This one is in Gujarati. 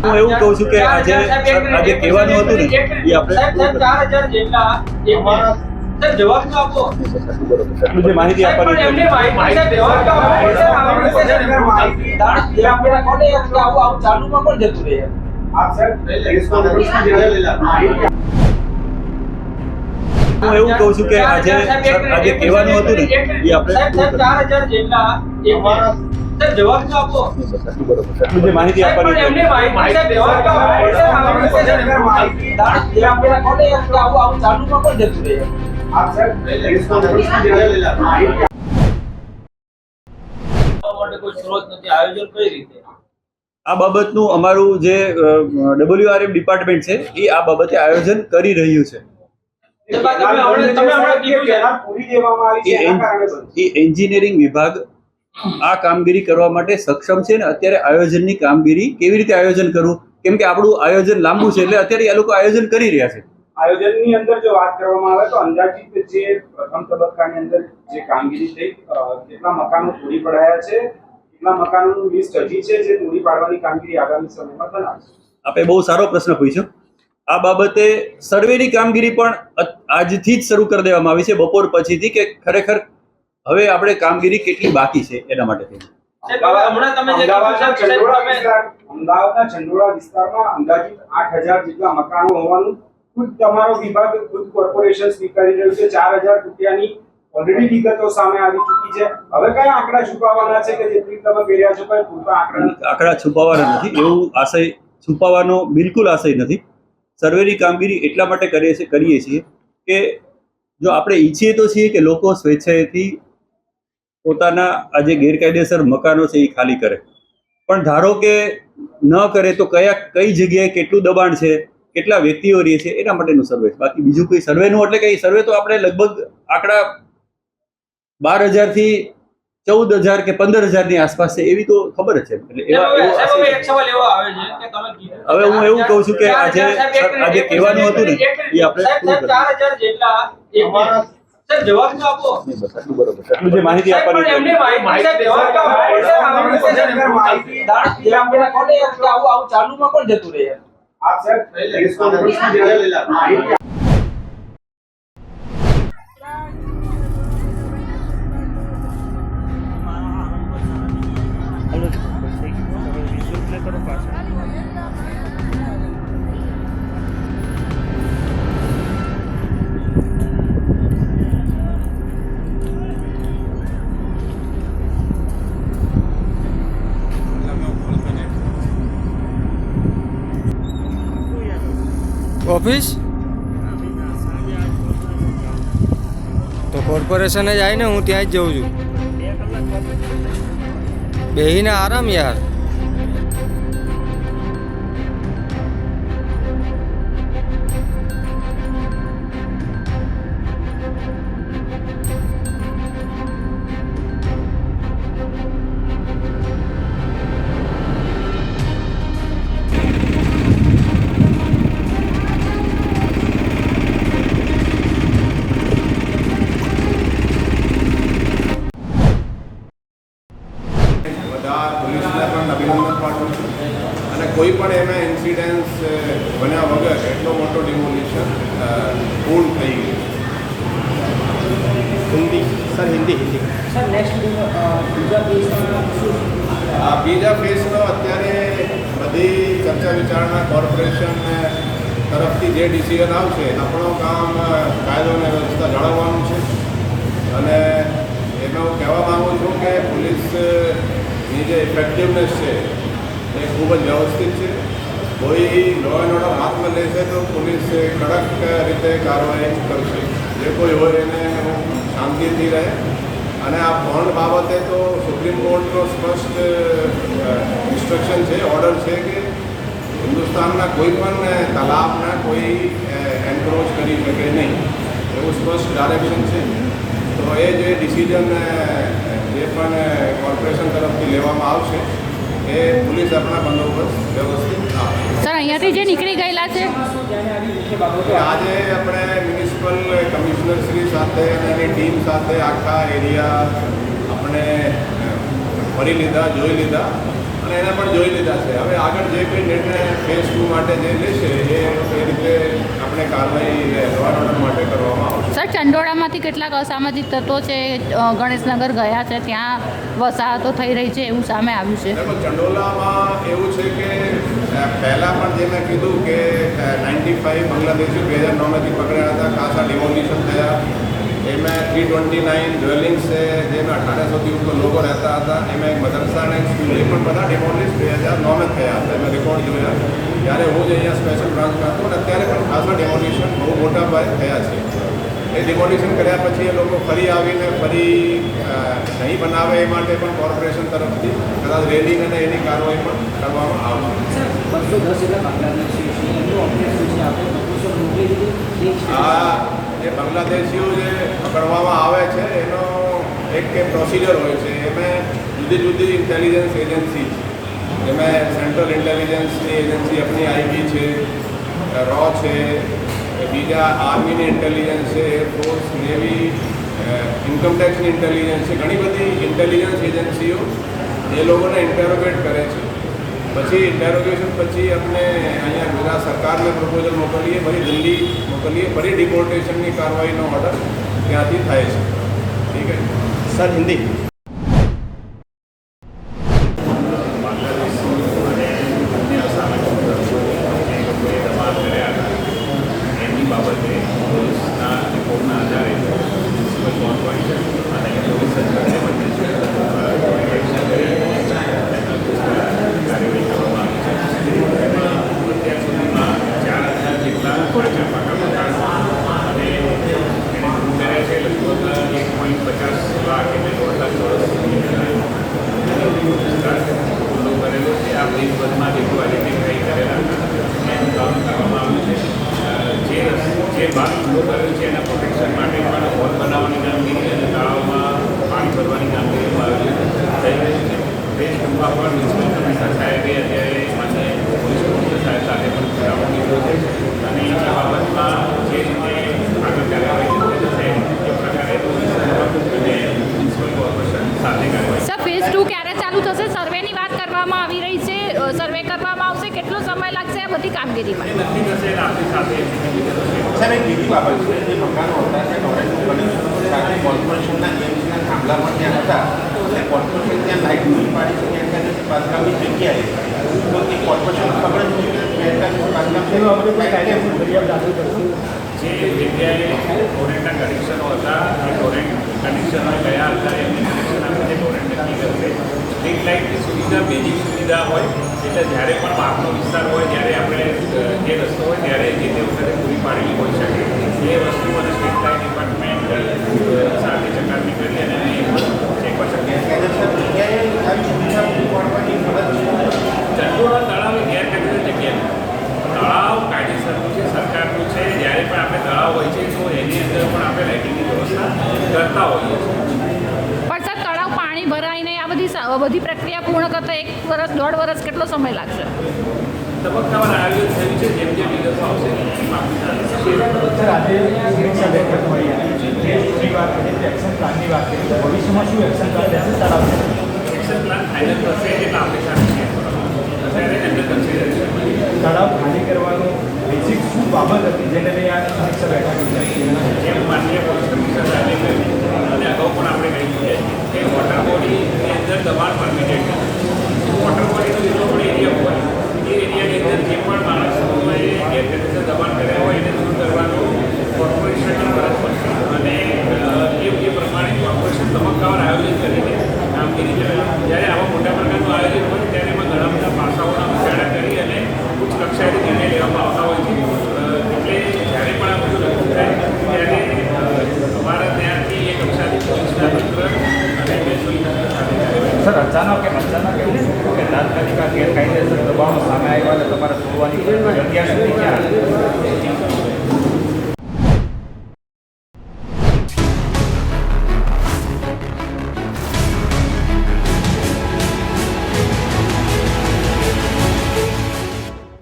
હું એવું કહું છું કે આજે કહેવાનું હતું ને એ આપણે 4000 જેટલા જવાબ તો આપો. એટલું જે માહિતી આપવાની એમને માહિતી જવાબ તો આપો. જે આપણે કોને આવું ચાલુમાં પણ જતું રહે. આપ સર હું એવું કહું છું કે આજે કહેવાનું હતું ને એ આપણે 4000 જેટલા જવાબ તો આપો. એટલું જે માહિતી આપવાની એમને માહિતી જવાબ તો આપો. જે આપણે કોને આવું ચાલુમાં પણ જતું રહે. આપ સર માટે કોઈ સ્ત્રોત નથી. આયોજન કઈ રીતે? આ બાબતનું અમારું જે WRM ડિપાર્ટમેન્ટ છે એ આ બાબતે આયોજન કરી રહ્યું છે. એ એન્જિનિયરિંગ વિભાગ આ કામગીરી કરવા માટે સક્ષમ છે ને અત્યારે આયોજનની કામગીરી કેવી રીતે આયોજન કરવું, કેમ કે આપણું આયોજન લાંબુ છે એટલે અત્યારે એ લોકો આયોજન કરી રહ્યા છે. આયોજનની અંદર જો વાત કરવામાં આવે તો અંદાજિત જે પ્રથમ તબક્કાની અંદર જે કામગીરી થઈ કેટલા મકાનો તોડી પડાયા છે, કેટલા મકાનોનું લિસ્ટ હજી છે જે તોડી પાડવાની કામગીરી આગામી સમયમાં થનાર. આપે બહુ સારો પ્રશ્ન પૂછ્યો. આ બાબતે સર્વેની કામગીરી પણ આજથી જ શરૂ કરી દેવામાં આવી છે બપોર પછીથી, કે ખરેખર હવે આપણે કામગીરી કેટલી બાકી છે એના માટે. અમદાવાદના ચંડોળા વિસ્તારમાં અંદાજિત 8000 જેટલા મકાનો હોવાનું ખુદ તમારો વિભાગ ખુદ કોર્પોરેશન સ્વીકારી રહ્યું છે. 4000 રૂપિયાની ઓલરેડી વિગતો સામે આવી ચૂકી છે. હવે કયા આંકડા છુપાવવાના છે કે જેટલી તમે કર્યા છો કઈ પૂરતા આંકડા છુપાવવાના નથી, એવું આશય છુપાવવાનો બિલકુલ આશય નથી. સર્વેની કામગીરી એટલા માટે કરીએ છીએ કે જો આપણે ઈચ્છીએ તો છીએ કે લોકો સ્વેચ્છાએથી પોતાના આ જે ગેરકાયદેસર મકાનો છે એ ખાલી કરે, પણ ધારો કે ન કરે તો કઈ જગ્યાએ કેટલું દબાણ છે, કેટલા વ્યક્તિઓ રહે છે, એના માટેનું સર્વે. બાકી બીજું કોઈ સર્વેનું એટલે કે સર્વે તો આપણે લગભગ આંકડા 12000 થી 14000 કે 15000 ની આસપાસ છે એવી તો ખબર જ છે. હવે હું એવું કહું છું કે આજે કહેવાનું હતું ને એ આપણે 4000 જેટલા જવાબ તો આપો. એટલું જે માહિતી આપવાની એમને માહિતી જવાબ તો આપો. જે આપણે કોને આવું ચાલુમાં પણ જતું રહે. આપ સર ઓફિસ તો કોર્પોરેશન જ આવીને હું ત્યાં જ જઉં છું. બેહીને આરામ યાર. પોલીસને પણ અભિનંદન પાઠવું છું. અને કોઈ પણ એના ઇન્સિડન્સ બન્યા વગર એટલો મોટો ડિમોલિશન પૂર્ણ થઈ ગયું. Hindi sir Hindi sir next બીજા ફેઝનો અત્યારે બધી ચર્ચા વિચારણા કોર્પોરેશન તરફથી જે ડિસિઝન આવશે આપણું કામ કાયદો અને વ્યવસ્થા જાળવવાનું છે. અને એમાં હું કહેવા માગું છું કે પોલીસની જે ઇફેક્ટિવનેસ છે એ ખૂબ જ વ્યવસ્થિત છે. કોઈ લો એન્ડ ઓર્ડર હાથમાં લેશે તો પોલીસ કડક રીતે કાર્યવાહી કરશે. જે કોઈ હોય એને શાંતિથી રહે. અને આ બોન્ડ બાબતે તો સુપ્રીમ કોર્ટનો સ્પષ્ટ ઇન્સ્ટ્રક્શન છે, ઓર્ડર છે કે હિન્દુસ્તાનના કોઈ પણ તલાબના કોઈ એન્ક્રોચ કરી શકે નહીં, એવું સ્પષ્ટ ડાયરેક્શન છે. તો એ જે ડિસિઝન જે પણ કોર્પોરેશન તરફથી લેવામાં આવશે એ પોલીસ આપણા બંદોબસ્ત વ્યવસ્થિત આપશે. સર અહીંયાથી જે નીકળી ગયેલા છે આજે આપણે મ્યુનિસિપલ કમિશનર શ્રી સાથે અને એની ટીમ સાથે આખા એરિયા આપણે ફરી લીધા, જોઈ લીધા. અને એને પણ જોઈ લીધા છે. હવે આગળ જે કંઈ નિર્ણય ફેઝ 2 માટે જે લેશે એ રીતે આપણે કાર્યવાહી લોન ઓર્ડર માટે કરવામાં આવશે. સર, ચંડોળામાંથી કેટલાક અસામાજિક તત્વો છે ગણેશનગર ગયા છે, ત્યાં વસાહતો થઈ રહી છે એવું સામે આવ્યું છે. देखो चंडोलाમાં એવું છે કે પહેલાં પણ જે મેં કીધું કે 95 બાંગ્લાદેશી 2009માંથી પકડાયા હતા, ખાસા ડિમોલિશન થયા. એમાં 329 ડ્વેલિંગ્સ છે જેમાં 1800થી ઉપર લોકો રહેતા હતા. એમાં એક મદરસા અને એક સ્કૂલ એ પણ બધા ડિમોલિશ 2009 થયા હતા. એમાં રેકોર્ડ જોયા ત્યારે હું જ અહીંયા સ્પેશિયલ બ્રાન્ચમાં હતો અને અત્યારે પણ ખાસા ડિમોલિશન બહુ મોટા પાયે થયા છે. એ ડિમોલિશન કર્યા પછી એ લોકો ફરી આવીને ફરી નહીં બનાવે એ માટે પણ કોર્પોરેશન તરફથી કદાચ રેડિંગ અને એની કાર્યવાહી પણ કરવામાં આવશે. આ જે બાંગ્લાદેશીઓ જે પકડવામાં આવે છે એનો એક પ્રોસિજર હોય છે. એમાં જુદી જુદી ઇન્ટેલિજન્સ એજન્સી છે. એમાં સેન્ટ્રલ ઇન્ટેલિજન્સની એજન્સી આપણી આઈબી છે, રો છે, બીજા આર્મીની ઇન્ટેલિજન્સ છે, એરફોર્સ, નેવી, ઇન્કમટેક્સની ઇન્ટેલિજન્સ છે. ઘણી બધી ઇન્ટેલિજન્સ એજન્સીઓ એ લોકોને ઇન્ટેરોગેટ કરે છે. પછી ઇન્ટેરોગેશન પછી અમને અહીંયા ગુજરાત સરકારને પ્રપોઝલ મોકલીએ, ફરી દિલ્હી મોકલીએ, ફરી ડિપોર્ટેશનની કાર્યવાહીનો ઓર્ડર ત્યાંથી થાય છે. ઠીક છે સર, હિન્દી એની બાબતે પોલીસના રિપોર્ટના આધારે મ્યુનિસિપલ કોર્પોરેશન અને પોલીસ સરકારને કાર્યવાહી કરવામાં આવી છે. અત્યાર સુધીમાં 4000 જેટલા કાચા પાકા મકાનો અને એને પૂરું કર્યા છે. લગભગ 1.50 લાખ એટલે 1.5 લાખ ચોરસ ખુલ્લો કરેલો છે. આ દેશભરમાં જેટલું આઈડેન્ટિફાઈ કરેલા એનું કામ કરવામાં આવ્યું છે. જે ભાગ ખુલ્લો કરેલો છે એના પ્રોટેક્શન માટે પણ હોલ બનાવવાની કામગીરી અને તળાવમાં પાણી ભરવાની કામગીરીમાં થઈ રહી છે. ફેઝ 2માં પણ મ્યુનિસિપલ કમિશનર સાહેબે અત્યારે મને પોલીસ કમિશનર સાહેબ સાથે પણ ઠરાવ લીધો છે અને એ બાબતમાં જે રીતે આગળ કાર્યવાહી થશે એ પ્રકારે પોલીસ અને મ્યુનિસિપલ કોર્પોરેશન સાથે કાર્યવાહી. સર, ફેઝ 2 ક્યારે ચાલુ થશે? સર્વેની વાત કરવામાં આવી રહી છે, સર્વે કરવામાં આવશે, કેટલો સમય લાગશે આ બધી કામગીરીમાં? એ નક્કી થશે અને આપણી સાથે સર, એક બીજી બાબત છે, જે મકાનો હતા તે ટોરેન્ટનું કનેક્શન સાથે કોર્પોરેશનના એમ્સના થાંભલા પણ ત્યાં હતા અને કોર્પોરેશન ત્યાં લાઇટ પૂરી પાડી છે ગેરકાયદેસર બાંધકામની જગ્યાએ. તો એ કોર્પોરેશન ખબર જ છે કે ગેરકાયદેસર બાંધકામ છે. જે જગ્યાએ ટોરેન્ટના કનેક્શનો હતા એ ટોરેન્ટ કનેક્શનો ગયા હતા એમની કનેક્શન આપણે ટોરેન્ટ નક્કી કરશે. સ્ટ્રીટ લાઇટની સુવિધા બેઝિક સુવિધા હોય એટલે જ્યારે પણ બહારનો વિસ્તાર હોય ત્યારે આપણે જે રસ્તો હોય ત્યારે જે તે વખતે પૂરી પાડેલી હોઈ શકે એ વસ્તુ અને સ્ટ્રીટ લાઇટ ડિપાર્ટમેન્ટ સાથે ચકાસણી કરી અને ચેક પર ગેરકાયદેસર જગ્યાએ આવી સુવિધા પૂરી પાડવાની ફરજ ચંડોળા તળાવ એ ગેરકાયદેસર જગ્યા તળાવ કાયદેસરનું છે, સરકારનું છે. જ્યારે પણ આપણે તળાવ હોય છે તો એની અંદર પણ આપણે લાઇટિંગની વ્યવસ્થા કરતા હોઈએ છીએ. પણ સર, તળાવ પાણી ભરાઈને આ બધી પ્રક્રિયા પૂર્ણ કરતા 1 વર્ષ 1.5 વર્ષ કેટલો સમય લાગશે? તબક્કાવાર આયોજન થયું છે. જેમ જેમ વિગતો આવશે એમ આપણી સાથે સર, આજે સમીક્ષા બેઠક મળી હતી, વાત કરી, એક્શન પ્લાનની વાત કરી, તો ભવિષ્યમાં શું એક્શન પ્લાન રહેશે તળાવ? એક્શન પ્લાન ફાઇનલ થશે એટલે આપણી સાથે શેર કરવાનો. ત્યારે એમને કન્સિડર છે. તળાવ ખાલી કરવાનું બેઝિક શું બાબત હતી જેને લઈ આ સમીક્ષા બેઠક યોજાઈ? જેમ માનનીય પોલીસ કમિશનર સાહેબે કહ્યું અને અગાઉ પણ આપણે કહી છે કે વોટર બોડીની અંદર દબાણ પરમિટેડ છે. વોટર બોડીનો જેટલો પણ એરિયા હોય એ એરિયાની અંદર જે પણ માણસોએ ગેરકાયદેસર દબાણ કર્યા હોય એને દૂર કરવાનું કોર્પોરેશનની ફરજ પડશે અને એ પ્રમાણે કોર્પોરેશન તબક્કાવાર આયોજન કરીને કામગીરી કરે. જ્યારે આવા મોટા પ્રકારનું આયોજન હોય ત્યારે એમાં ઘણા બધા પાસાઓના વિચારણા કરી અને ઉચ્ચ કક્ષાએથી નિર્ણય લેવામાં આવતા હોય છે. એટલે જ્યારે પણ આ બધું નક્કી થાય ત્યારે અમારા ત્યાંથી એ કક્ષાથી પોલીસના તંત્ર અને મહેસૂલ સાથે સર, અચાનક એવું કે તાત્કાલિક આ ગેરકાયદેસર દબાણો સામે આવ્યા અને તમારે તોડવાની અત્યાર સુધી ક્યાં